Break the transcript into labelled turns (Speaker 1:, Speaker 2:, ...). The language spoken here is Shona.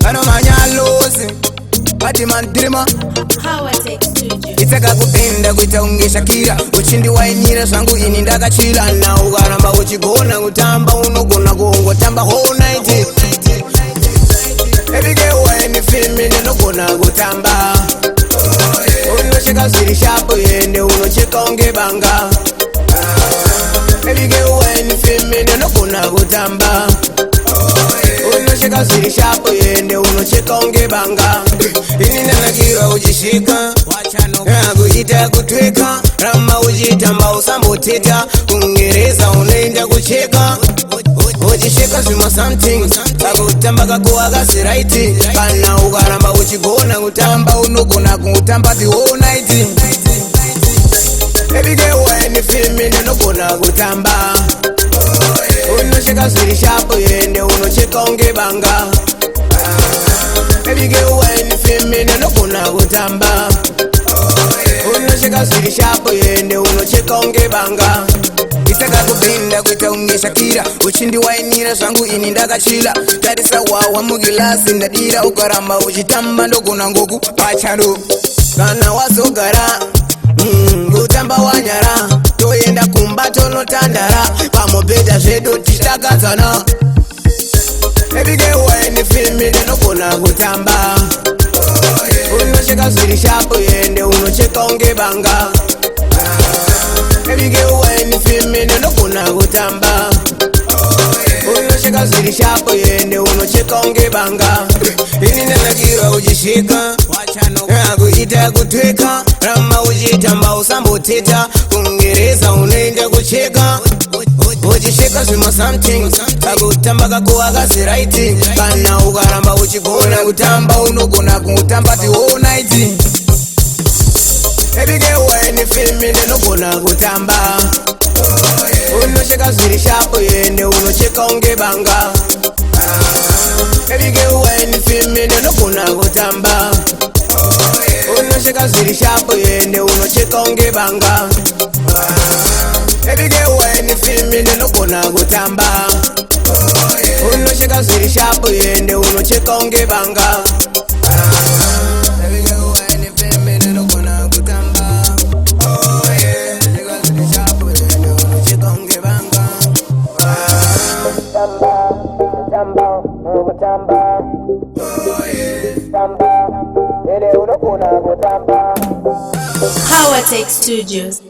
Speaker 1: Ano manyalozi Bati mandirima
Speaker 2: Powertech Studios.
Speaker 1: Itaka kupenda kuita unge Shakira Uchindi wainira sangu ini ndakachila na ugaramba uchigona utamba unogona kuongo tamba whole night. Every girl when you feel me nogona kutamba. Unocheka ziri shapo yende unocheka unge banga. Every girl when you feel me nogona kutamba. Unocheka ziri shapo yende unocheka unge banga. Ini nanakiwa ujishika kuita kutweka rama ujitamba usamboteta kungereza unaenda kucheka ujisheka zima something kakutamba kakuwa kasi right kana ukaramba uchigona kutamba unogona kutamba the whole night. Every girl when you feel me unogona kutamba unocheka ziri shapo yende unocheka unge banga. Every girl when you feel me unogona kutamba unocheka ziri shapo yende unocheka unge banga. Isaka kupenda kuita unge Shakira uchindi wainira zangu ini ndakachila tarisa wawa mugilasi ndadira ukaramba uchitamba ndogona ngoku pacharo kana wasogara kutamba wanyara toyenda kumbato notandara pamobeda zvedu titakadzana. Every girl when you feel me unogona kutamba unocheka ziri shapo yende unocheka unge banga. Every girl when you feel me unogona kutamba unocheka ziri shapo yende unocheka unge banga. Ini nanakiwa ujishika kuita kutweka rama ujitamba usamboteta kungereza unaenda kucheka ujisheka zima something kakutamba kakuwa kasi right kana ukaramba uchigona kutamba unogona kutamba the whole night. Every girl when you feel me unogona kutamba unocheka ziri shapo yende unocheka unge banga. Every girl when you feel me unogona kutamba unocheka ziri shapo yende unocheka unge banga. Every girl when you feel me unogona kutamba unocheka ziri shapo yende unocheka unge banga. Every girl when you feel me unogona kutamba unocheka ziri shapo yende unocheka unge banga. Tamba kutamba tamba ele unogona kutamba.
Speaker 2: Powertech Studios.